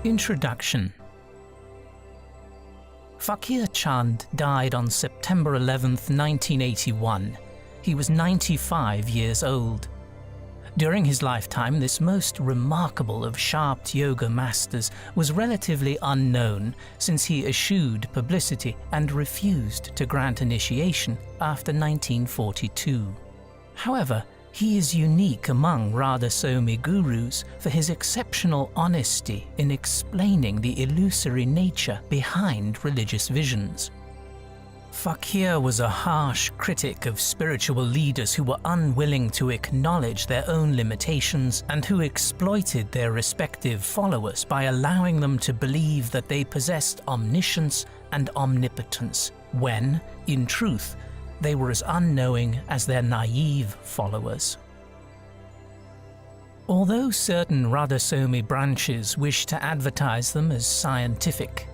Introduction. Faqir Chand died on September 11, 1981. He was 95 years old. During his lifetime, this most remarkable of Shabd yoga masters was relatively unknown, since he eschewed publicity and refused to grant initiation after 1942. However, he is unique among Radhasoami gurus for his exceptional honesty in explaining the illusory nature behind religious visions. Faqir was a harsh critic of spiritual leaders who were unwilling to acknowledge their own limitations and who exploited their respective followers by allowing them to believe that they possessed omniscience and omnipotence, when, in truth, they were as unknowing as their naïve followers. Although certain Radhasoami branches wish to advertise them as scientific,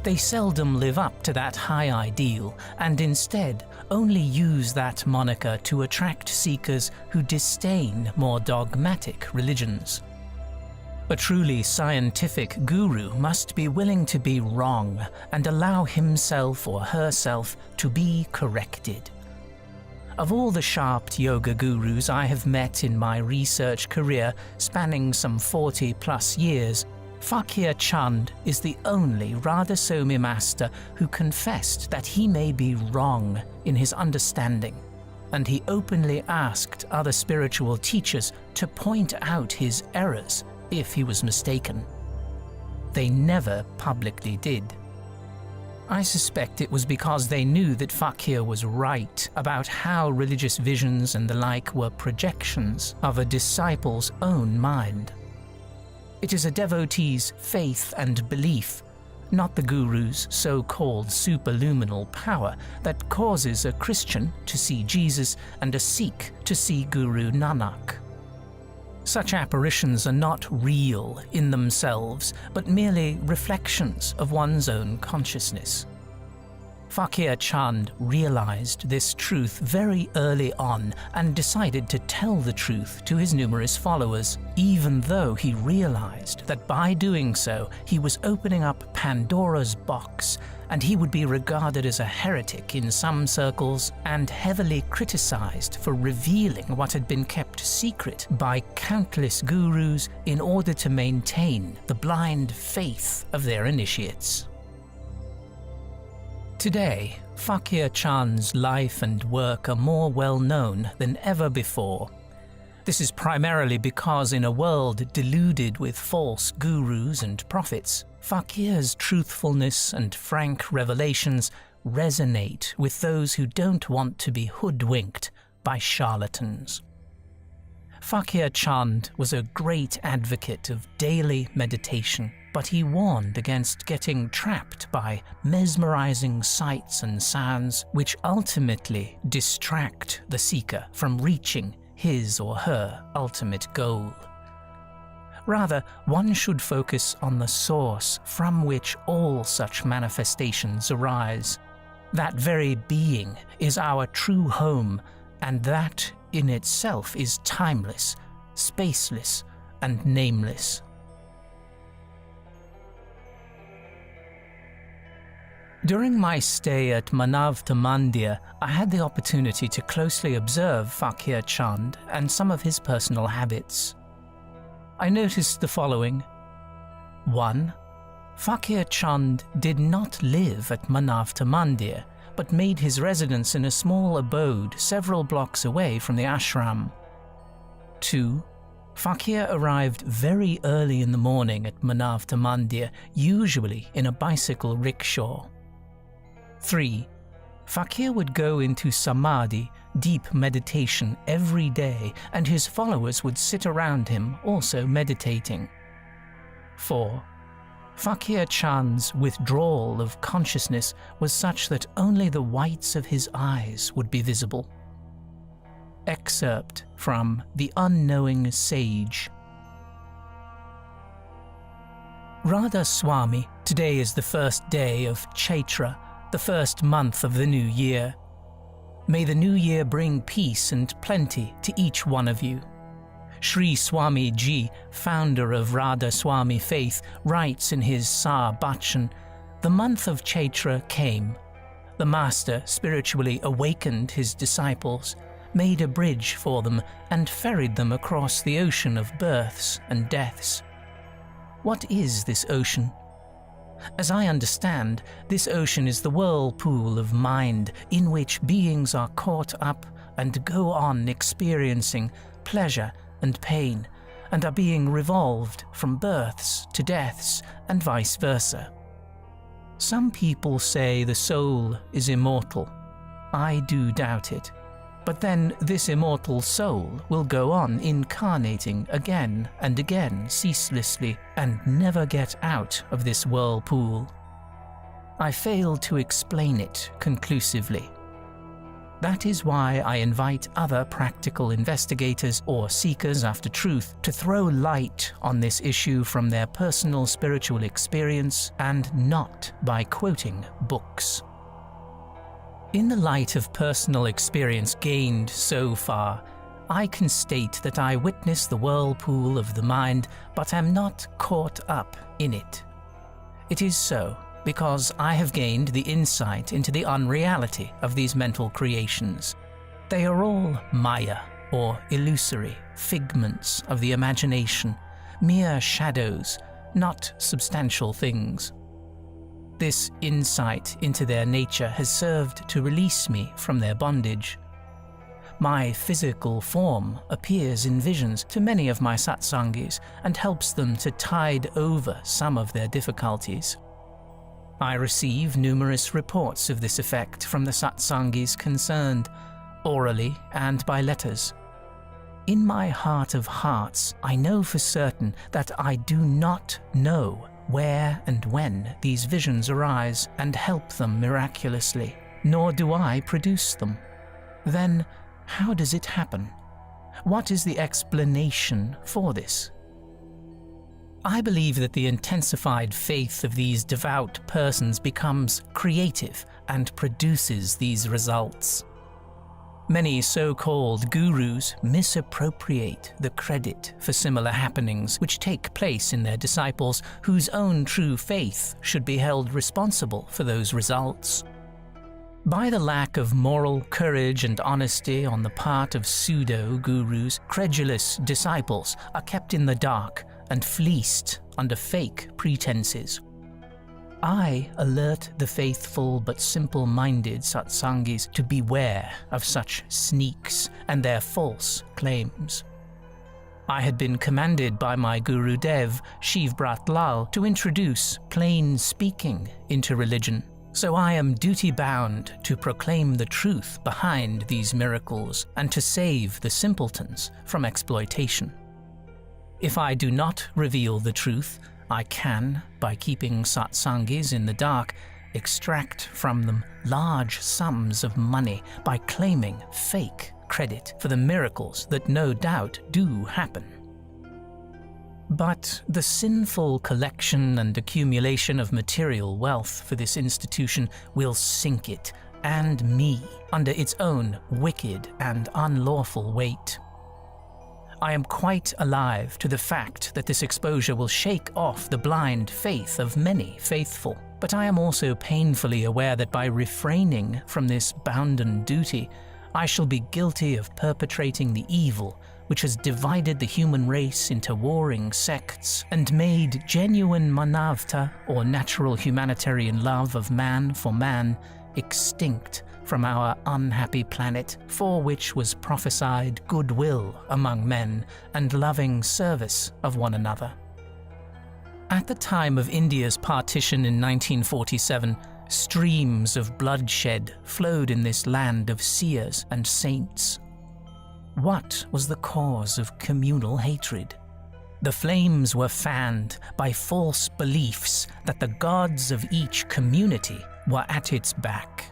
they seldom live up to that high ideal and instead only use that moniker to attract seekers who disdain more dogmatic religions. A truly scientific guru must be willing to be wrong and allow himself or herself to be corrected. Of all the Shabd yoga gurus I have met in my research career spanning some 40+ years, Faqir Chand is the only Radhasoami master who confessed that he may be wrong in his understanding, and he openly asked other spiritual teachers to point out his errors if he was mistaken. They never publicly did. I suspect it was because they knew that Faqir was right about how religious visions and the like were projections of a disciple's own mind. It is a devotee's faith and belief, not the guru's so-called superluminal power, that causes a Christian to see Jesus and a Sikh to see Guru Nanak. Such apparitions are not real in themselves, but merely reflections of one's own consciousness. Faqir Chand realized this truth very early on and decided to tell the truth to his numerous followers, even though he realized that by doing so he was opening up Pandora's box and he would be regarded as a heretic in some circles and heavily criticized for revealing what had been kept secret by countless gurus in order to maintain the blind faith of their initiates. Today, Faqir Chand's life and work are more well known than ever before. This is primarily because in a world deluded with false gurus and prophets, Faqir's truthfulness and frank revelations resonate with those who don't want to be hoodwinked by charlatans. Faqir Chand was a great advocate of daily meditation, but he warned against getting trapped by mesmerizing sights and sounds which ultimately distract the seeker from reaching his or her ultimate goal. Rather, one should focus on the source from which all such manifestations arise. That very being is our true home, and that in itself is timeless, spaceless, and nameless. During my stay at Manavta Mandir, I had the opportunity to closely observe Faqir Chand and some of his personal habits. I noticed the following. 1. Faqir Chand did not live at Manavta Mandir, but made his residence in a small abode several blocks away from the ashram. 2. Faqir arrived very early in the morning at Manavta Mandir, usually in a bicycle rickshaw. 3. Faqir would go into samadhi, deep meditation, every day, and his followers would sit around him, also meditating. 4. Faqir Chand's withdrawal of consciousness was such that only the whites of his eyes would be visible. Excerpt from The Unknowing Sage. Radhasoami, today is the first day of Chaitra, the first month of the new year. May the new year bring peace and plenty to each one of you. Sri Swami Ji, founder of Radhasoami faith, writes in his Sar Bachan, "The month of Chaitra came. The master spiritually awakened his disciples, made a bridge for them, and ferried them across the ocean of births and deaths." What is this ocean? As I understand, this ocean is the whirlpool of mind in which beings are caught up and go on experiencing pleasure and pain, and are being revolved from births to deaths and vice versa. Some people say the soul is immortal. I do doubt it. But then this immortal soul will go on incarnating again and again ceaselessly and never get out of this whirlpool. I fail to explain it conclusively. That is why I invite other practical investigators or seekers after truth to throw light on this issue from their personal spiritual experience and not by quoting books. In the light of personal experience gained so far, I can state that I witness the whirlpool of the mind, but am not caught up in it. It is so because I have gained the insight into the unreality of these mental creations. They are all Maya, or illusory, figments of the imagination, mere shadows, not substantial things. This insight into their nature has served to release me from their bondage. My physical form appears in visions to many of my satsangis and helps them to tide over some of their difficulties. I receive numerous reports of this effect from the satsangis concerned, orally and by letters. In my heart of hearts, I know for certain that I do not know where and when these visions arise and help them miraculously, nor do I produce them. Then, how does it happen? What is the explanation for this? I believe that the intensified faith of these devout persons becomes creative and produces these results. Many so-called gurus misappropriate the credit for similar happenings which take place in their disciples whose own true faith should be held responsible for those results. By the lack of moral courage and honesty on the part of pseudo-gurus, credulous disciples are kept in the dark and fleeced under fake pretenses. I alert the faithful but simple-minded satsangis to beware of such sneaks and their false claims. I had been commanded by my Guru Dev, Shiv Brat Lal, to introduce plain speaking into religion, so I am duty-bound to proclaim the truth behind these miracles and to save the simpletons from exploitation. If I do not reveal the truth, I can, by keeping satsangis in the dark, extract from them large sums of money by claiming fake credit for the miracles that no doubt do happen. But the sinful collection and accumulation of material wealth for this institution will sink it and me under its own wicked and unlawful weight. I am quite alive to the fact that this exposure will shake off the blind faith of many faithful, but I am also painfully aware that by refraining from this bounden duty, I shall be guilty of perpetrating the evil which has divided the human race into warring sects and made genuine manavta, or natural humanitarian love of man for man, extinct from our unhappy planet, for which was prophesied goodwill among men and loving service of one another. At the time of India's partition in 1947, streams of bloodshed flowed in this land of seers and saints. What was the cause of communal hatred? The flames were fanned by false beliefs that the gods of each community were at its back.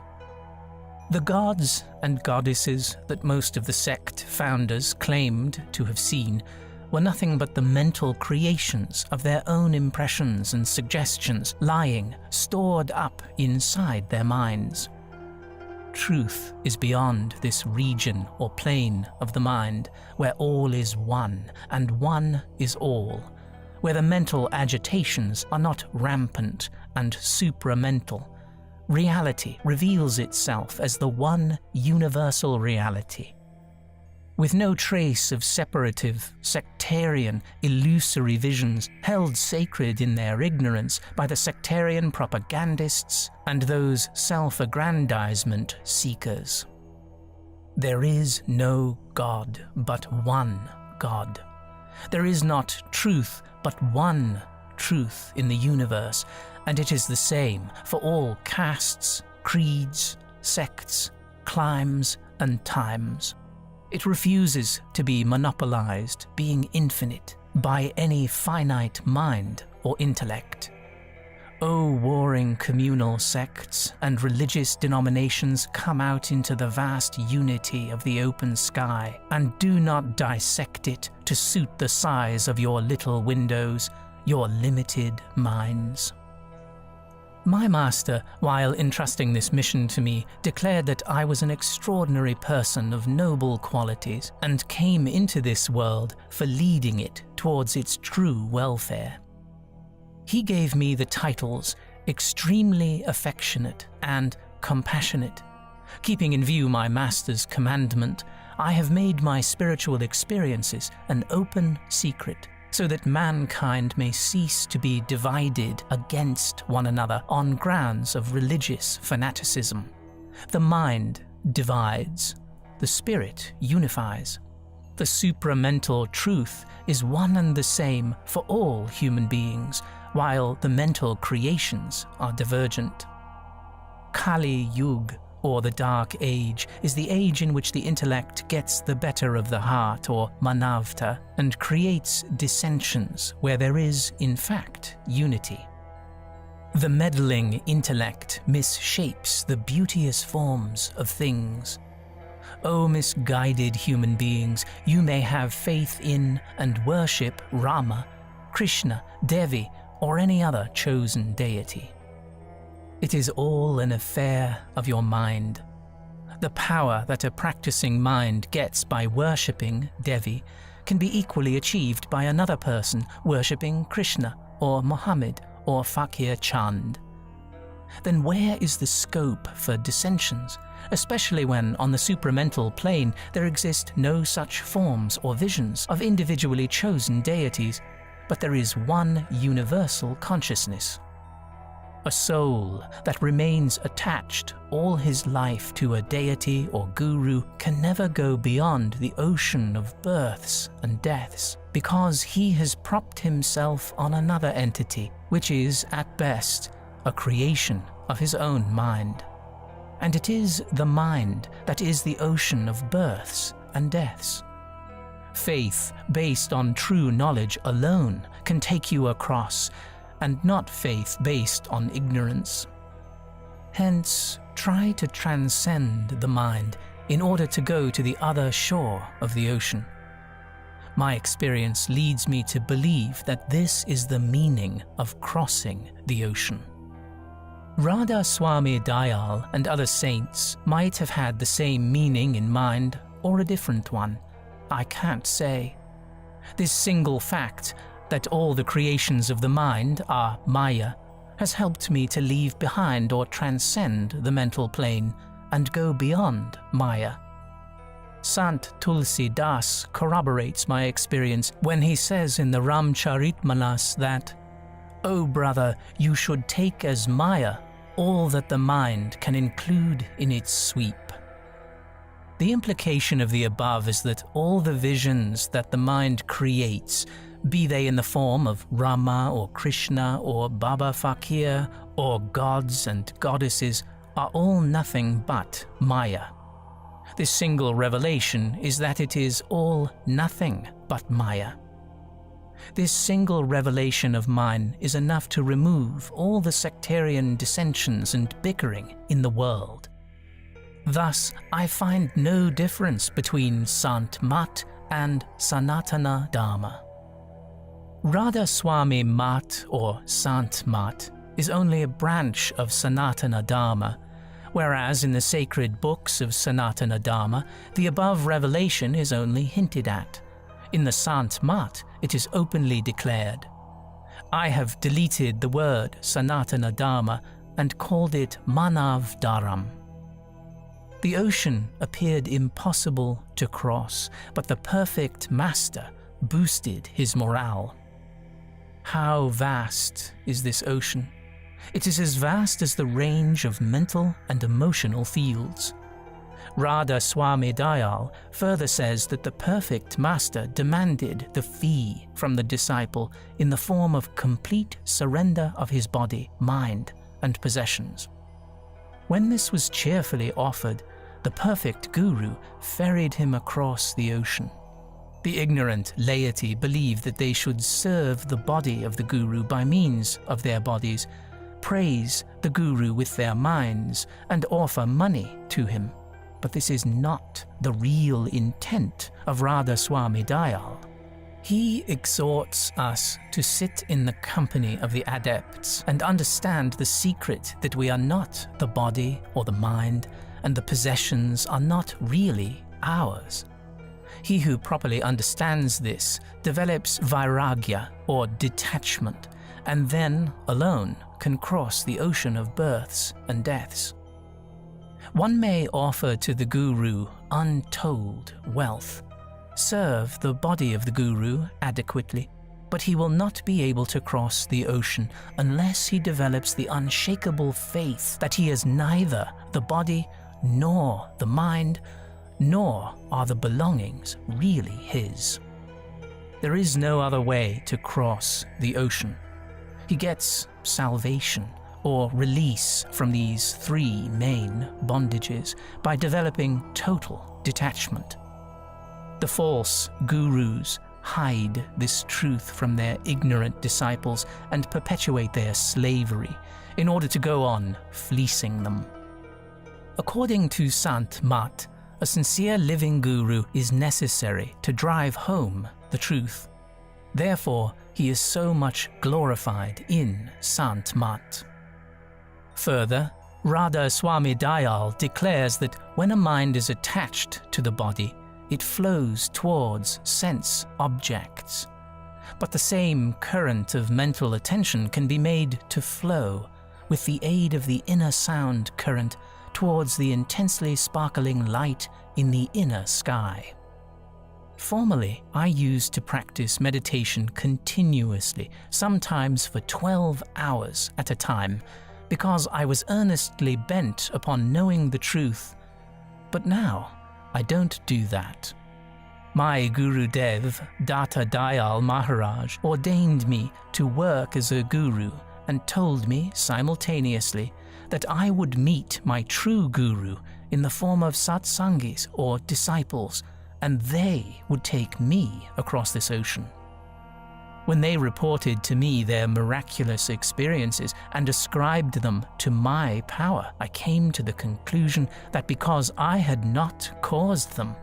The gods and goddesses that most of the sect founders claimed to have seen were nothing but the mental creations of their own impressions and suggestions lying stored up inside their minds. truth is beyond this region or plane of the mind, where all is one and one is all, where the mental agitations are not rampant and supramental. Reality reveals itself as the one universal reality, with no trace of separative, sectarian, illusory visions held sacred in their ignorance by the sectarian propagandists and those self-aggrandizement seekers. There is no God but one God. There is not truth but one truth in the universe, and it is the same for all castes, creeds, sects, climes, and times. It refuses to be monopolized, being infinite, by any finite mind or intellect. O warring communal sects and religious denominations, come out into the vast unity of the open sky, and do not dissect it to suit the size of your little windows, your limited minds. My master, while entrusting this mission to me, declared that I was an extraordinary person of noble qualities and came into this world for leading it towards its true welfare. He gave me the titles extremely affectionate and compassionate. Keeping in view my master's commandment, I have made my spiritual experiences an open secret, so that mankind may cease to be divided against one another on grounds of religious fanaticism. The mind divides, the spirit unifies. The supramental truth is one and the same for all human beings, while the mental creations are divergent. Kali Yuga, or the Dark Age, is the age in which the intellect gets the better of the heart, or manavta, and creates dissensions where there is, in fact, unity. The meddling intellect misshapes the beauteous forms of things. O misguided human beings, you may have faith in and worship Rama, Krishna, Devi, or any other chosen deity. It is all an affair of your mind. The power that a practicing mind gets by worshipping Devi can be equally achieved by another person worshipping Krishna or Muhammad or Faqir Chand. Then where is the scope for dissensions, especially when on the supramental plane there exist no such forms or visions of individually chosen deities, but there is one universal consciousness? A soul that remains attached all his life to a deity or guru can never go beyond the ocean of births and deaths, because he has propped himself on another entity, which is, at best, a creation of his own mind. And it is the mind that is the ocean of births and deaths. Faith based on true knowledge alone can take you across, and not faith based on ignorance. Hence, try to transcend the mind in order to go to the other shore of the ocean. My experience leads me to believe that this is the meaning of crossing the ocean. Radhasoami Dayal and other saints might have had the same meaning in mind or a different one. I can't say. This single fact, that all the creations of the mind are Maya, has helped me to leave behind or transcend the mental plane and go beyond Maya. Sant Tulsi Das corroborates my experience when he says in the Ramcharitmanas that, "O brother, you should take as Maya all that the mind can include in its sweep." The implication of the above is that all the visions that the mind creates, be they in the form of Rama or Krishna or Baba Faqir or gods and goddesses, are all nothing but Maya. This single revelation is that it is all nothing but Maya. This single revelation of mine is enough to remove all the sectarian dissensions and bickering in the world. Thus, I find no difference between Sant Mat and Sanatana Dharma. Radhasoami Mat or Sant Mat is only a branch of Sanatana Dharma, whereas in the sacred books of Sanatana Dharma, the above revelation is only hinted at. In the Sant Mat, it is openly declared. I have deleted the word Sanatana Dharma and called it Manav Dharam. The ocean appeared impossible to cross, but the perfect master boosted his morale. How vast is this ocean? It is as vast as the range of mental and emotional fields. Radhasoami Dayal further says that the perfect master demanded the fee from the disciple in the form of complete surrender of his body, mind, and possessions. When this was cheerfully offered, the perfect guru ferried him across the ocean. The ignorant laity believed that they should serve the body of the guru by means of their bodies, praise the guru with their minds, and offer money to him. But this is not the real intent of Radhasoami Dayal. He exhorts us to sit in the company of the adepts and understand the secret that we are not the body or the mind, and the possessions are not really ours. He who properly understands this develops vairagya, or detachment, and then alone can cross the ocean of births and deaths. One may offer to the guru untold wealth, serve the body of the guru adequately, but he will not be able to cross the ocean unless he develops the unshakable faith that he is neither the body nor the mind, nor are the belongings really his. There is no other way to cross the ocean. He gets salvation or release from these three main bondages by developing total detachment. The false gurus hide this truth from their ignorant disciples and perpetuate their slavery in order to go on fleecing them. According to Sant Mat, a sincere living guru is necessary to drive home the truth. Therefore, he is so much glorified in Sant Mat. Further, Radhasoami Dayal declares that when a mind is attached to the body, it flows towards sense objects. But the same current of mental attention can be made to flow, with the aid of the inner sound current, towards the intensely sparkling light in the inner sky. Formerly, I used to practice meditation continuously, sometimes for 12 hours at a time, because I was earnestly bent upon knowing the truth. But now, I don't do that. My Gurudev, Datta Dayal Maharaj, ordained me to work as a guru and told me simultaneously that I would meet my true guru in the form of satsangis or disciples, and they would take me across this ocean. When they reported to me their miraculous experiences and ascribed them to my power, I came to the conclusion that because I had not caused them,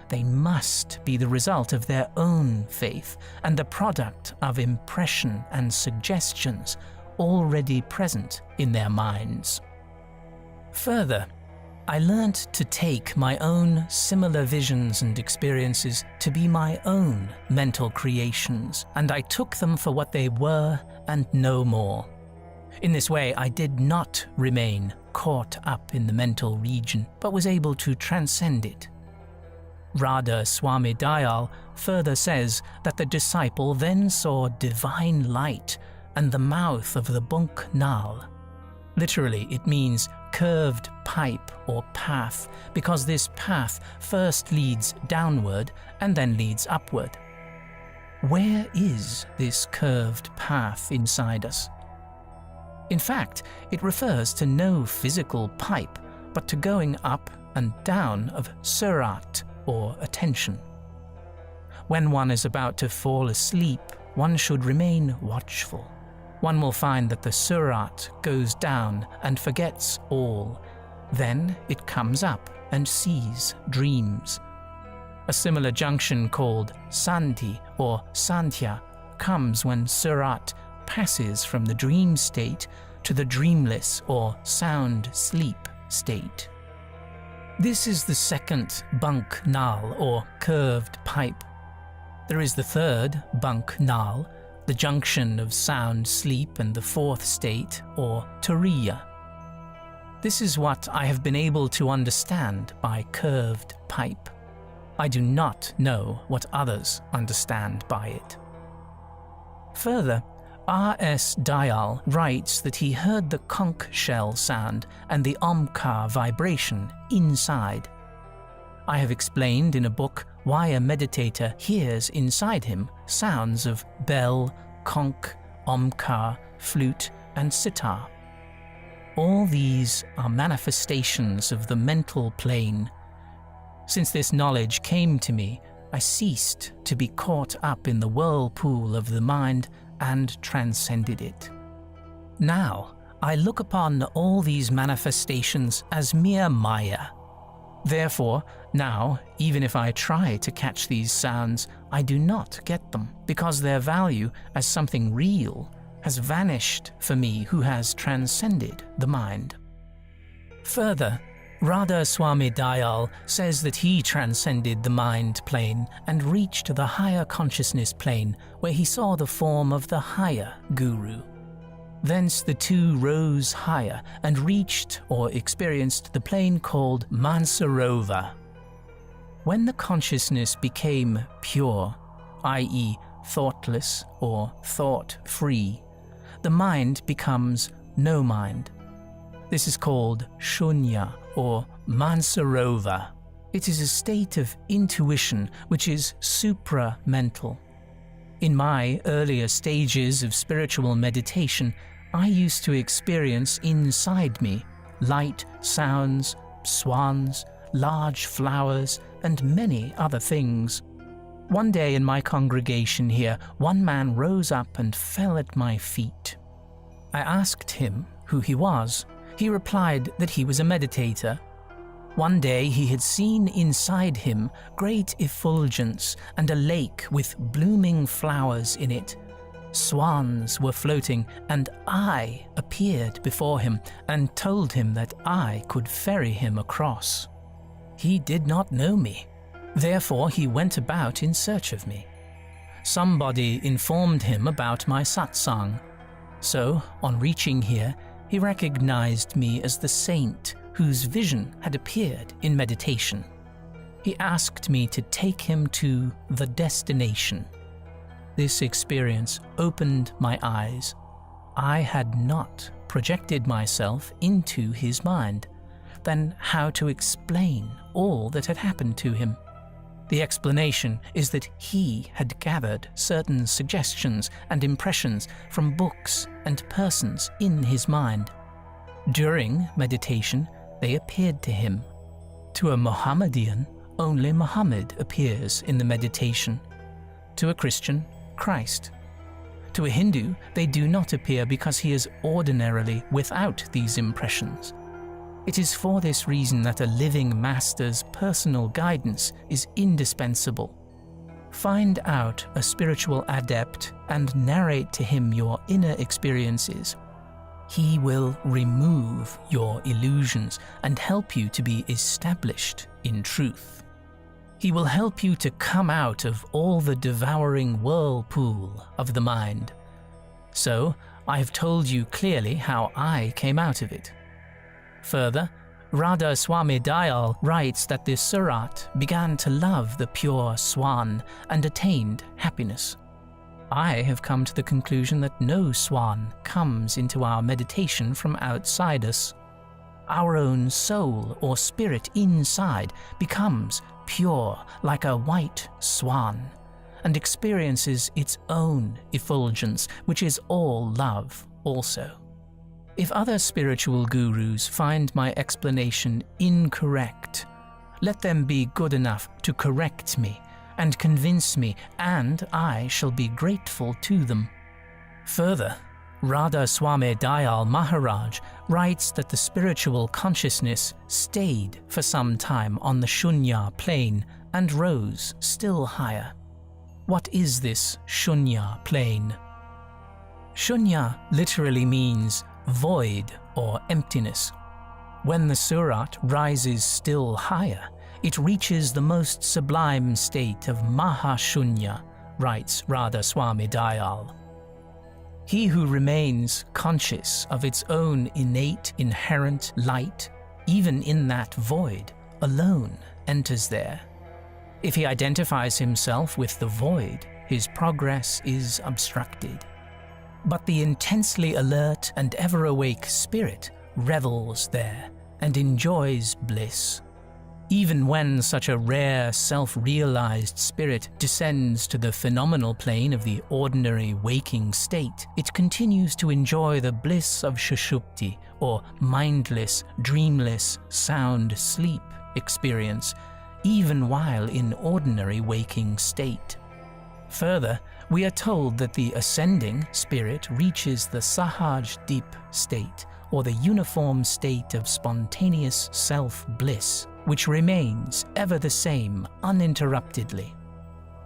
they must be the result of their own faith and the product of impression and suggestions already present in their minds. Further, I learnt to take my own similar visions and experiences to be my own mental creations, and I took them for what they were and no more. In this way, I did not remain caught up in the mental region, but was able to transcend it. Radhasoami Dayal further says that the disciple then saw divine light and the mouth of the Bunk Nal. Literally, it means curved pipe or path, because this path first leads downward and then leads upward. Where is this curved path inside us? In fact, it refers to no physical pipe, but to going up and down of surat, or attention. When one is about to fall asleep, one should remain watchful. One will find that the surat goes down and forgets all. Then it comes up and sees dreams. A similar junction called Santi or Santhya comes when surat passes from the dream state to the dreamless or sound sleep state. This is the second bunk nal, or curved pipe. There is the third bunk nal, the junction of sound sleep, and the fourth state, or turiya. This is what I have been able to understand by curved pipe. I do not know what others understand by it. Further, R.S. Dayal writes that he heard the conch shell sound and the omkar vibration inside. I have explained in a book why a meditator hears inside him sounds of bell, conch, omkar, flute, and sitar. All these are manifestations of the mental plane. Since this knowledge came to me, I ceased to be caught up in the whirlpool of the mind and transcended it. Now, I look upon all these manifestations as mere maya. Therefore, now, even if I try to catch these sounds, I do not get them, because their value as something real has vanished for me who has transcended the mind. Further, Radhasoami Dayal says that he transcended the mind plane and reached the higher consciousness plane, where he saw the form of the higher guru. Thence the two rose higher and reached or experienced the plane called Mansarova. When the consciousness became pure, i.e. thoughtless or thought-free, the mind becomes no mind. This is called shunya or Mansarova. It is a state of intuition which is supra-mental. In my earlier stages of spiritual meditation, I used to experience inside me light, sounds, swans, large flowers, and many other things. One day in my congregation here, one man rose up and fell at my feet. I asked him who he was. He replied that he was a meditator. One day he had seen inside him great effulgence and a lake with blooming flowers in it. Swans were floating, and I appeared before him and told him that I could ferry him across. He did not know me. Therefore he went about in search of me. Somebody informed him about my satsang. So, on reaching here, he recognized me as the saint whose vision had appeared in meditation. He asked me to take him to the destination. This experience opened my eyes. I had not projected myself into his mind. Then how to explain all that had happened to him? The explanation is that he had gathered certain suggestions and impressions from books and persons in his mind. During meditation, they appeared to him. To a Mohammedan, only Muhammad appears in the meditation. To a Christian, Christ. To a Hindu, they do not appear because he is ordinarily without these impressions. It is for this reason that a living master's personal guidance is indispensable. Find out a spiritual adept and narrate to him your inner experiences. He will remove your illusions and help you to be established in truth. He will help you to come out of all the devouring whirlpool of the mind. So, I have told you clearly how I came out of it. Further, Radhasoami Dayal writes that the Surat began to love the pure swan and attained happiness. I have come to the conclusion that no swan comes into our meditation from outside us. Our own soul or spirit inside becomes pure like a white swan and experiences its own effulgence, which is all love also. If other spiritual gurus find my explanation incorrect, let them be good enough to correct me and convince me, and I shall be grateful to them. Further, Radhasoami Dayal Maharaj writes that the spiritual consciousness stayed for some time on the shunya plane and rose still higher. What is this shunya plane? Shunya literally means void or emptiness. When the surat rises still higher, it reaches the most sublime state of Mahashunya, writes Radhasoami Dayal. He who remains conscious of its own innate, inherent light, even in that void, alone enters there. If he identifies himself with the void, his progress is obstructed. But the intensely alert and ever-awake spirit revels there and enjoys bliss. Even when such a rare, self-realized spirit descends to the phenomenal plane of the ordinary waking state, it continues to enjoy the bliss of Shushupti, or mindless, dreamless, sound sleep experience, even while in ordinary waking state. Further, we are told that the ascending spirit reaches the Sahaj Deep state, or the uniform state of spontaneous self-bliss, which remains ever the same uninterruptedly.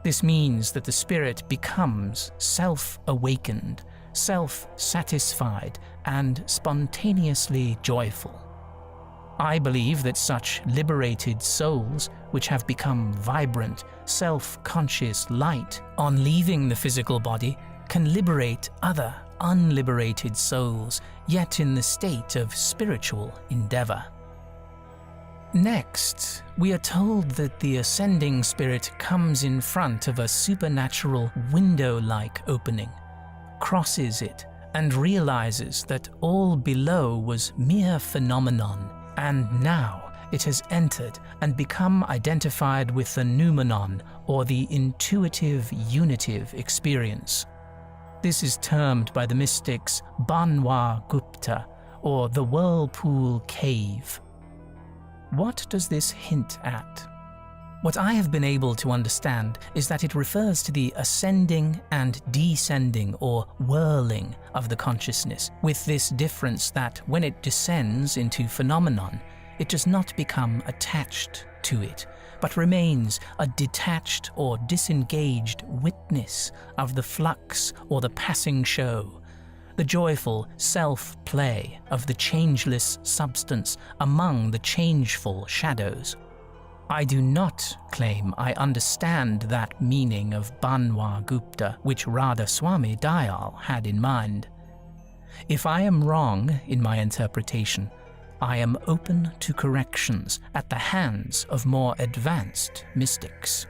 This means that the spirit becomes self-awakened, self-satisfied, and spontaneously joyful. I believe that such liberated souls, which have become vibrant, self-conscious light on leaving the physical body, can liberate other unliberated souls, yet in the state of spiritual endeavor. Next, we are told that the ascending spirit comes in front of a supernatural window-like opening, crosses it, and realizes that all below was mere phenomenon, and now it has entered and become identified with the noumenon, or the intuitive unitive experience. This is termed by the mystics Banwa Gupta, or the whirlpool cave. What does this hint at? What I have been able to understand is that it refers to the ascending and descending, or whirling, of the consciousness, with this difference that when it descends into phenomenon, it does not become attached to it, but remains a detached or disengaged witness of the flux or the passing show, the joyful self-play of the changeless substance among the changeful shadows. I do not claim I understand that meaning of Banwa Gupta which Radhasoami Dayal had in mind. If I am wrong in my interpretation, I am open to corrections at the hands of more advanced mystics.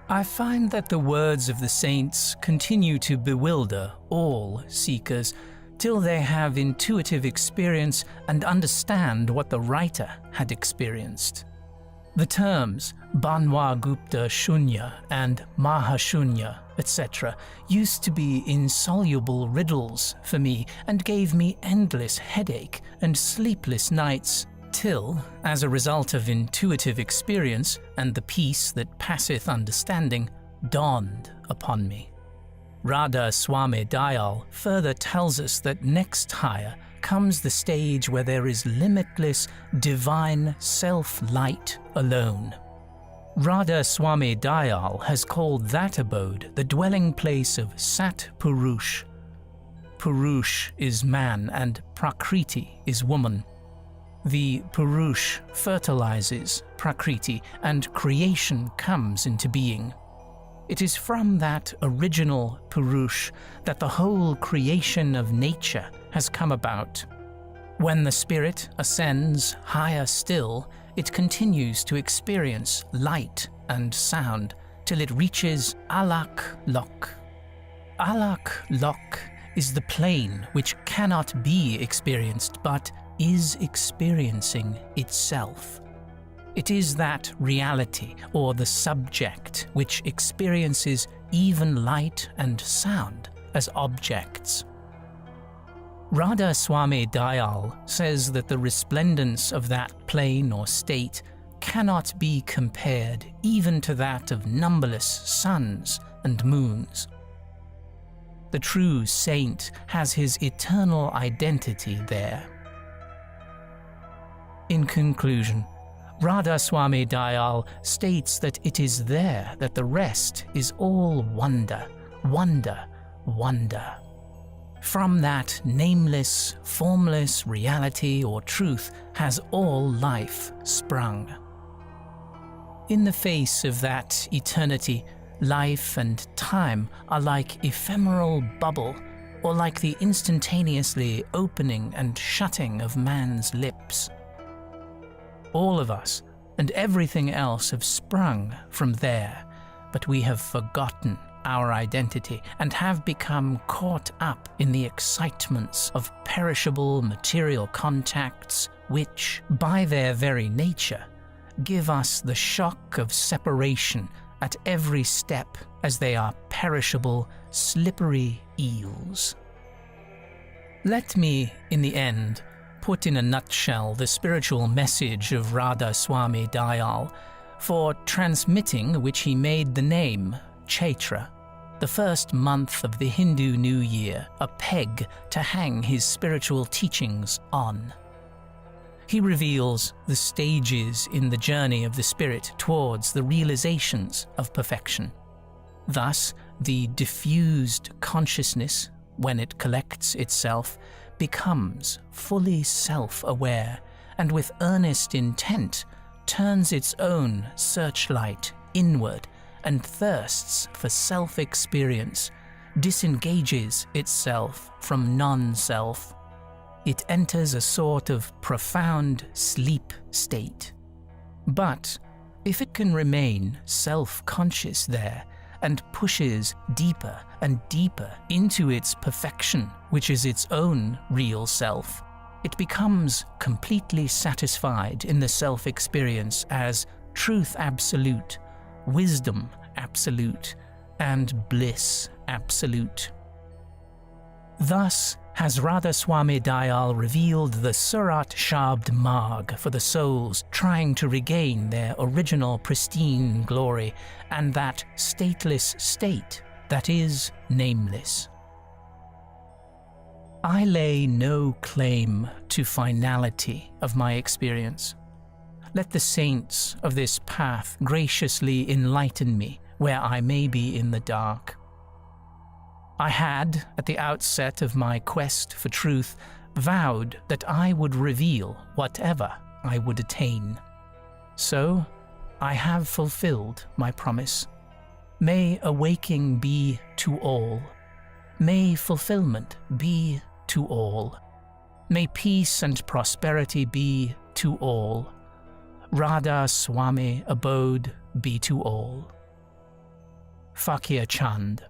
I find that the words of the saints continue to bewilder all seekers till they have intuitive experience and understand what the writer had experienced. The terms Banwa Gupta Shunya and Mahashunya, etc., used to be insoluble riddles for me and gave me endless headache and sleepless nights, till, as a result of intuitive experience and the peace that passeth understanding, dawned upon me. Radhasoami Dayal further tells us that next higher comes the stage where there is limitless, divine self-light alone. Radhasoami Dayal has called that abode the dwelling place of Sat Purush. Purush is man and Prakriti is woman. The Purush fertilizes Prakriti and creation comes into being. It is from that original Purush that the whole creation of nature has come about. When the spirit ascends higher still, it continues to experience light and sound till it reaches Alak Lok. Alak Lok is the plane which cannot be experienced but is experiencing itself. It is that reality, or the subject, which experiences even light and sound as objects. Radhasoami Dayal says that the resplendence of that plane or state cannot be compared even to that of numberless suns and moons. The true saint has his eternal identity there. In conclusion, Radhasoami Dayal states that it is there that the rest is all wonder, wonder, wonder. From that nameless, formless reality or truth has all life sprung. In the face of that eternity, life and time are like ephemeral bubble, or like the instantaneously opening and shutting of man's lips. All of us and everything else have sprung from there, but we have forgotten our identity and have become caught up in the excitements of perishable material contacts which, by their very nature, give us the shock of separation at every step, as they are perishable, slippery eels. Let me, in the end, put in a nutshell the spiritual message of Radhasoami Dayal, for transmitting which he made the name Chaitra, the first month of the Hindu New Year, a peg to hang his spiritual teachings on. He reveals the stages in the journey of the spirit towards the realizations of perfection. Thus, the diffused consciousness, when it collects itself, becomes fully self-aware, and with earnest intent turns its own searchlight inward and thirsts for self-experience, disengages itself from non-self. It enters a sort of profound sleep state. But if it can remain self-conscious there and pushes deeper and deeper into its perfection, which is its own real self, it becomes completely satisfied in the self-experience as truth absolute, wisdom absolute, and bliss absolute. Thus has Radhasoami Dayal revealed the Surat Shabd Marg for the souls trying to regain their original pristine glory and that stateless state that is nameless. I lay no claim to finality of my experience. Let the saints of this path graciously enlighten me where I may be in the dark. I had, at the outset of my quest for truth, vowed that I would reveal whatever I would attain. So, I have fulfilled my promise. May awaking be to all. May fulfillment be to all. May peace and prosperity be to all. Radhasoami abode be to all. Faqir Chand.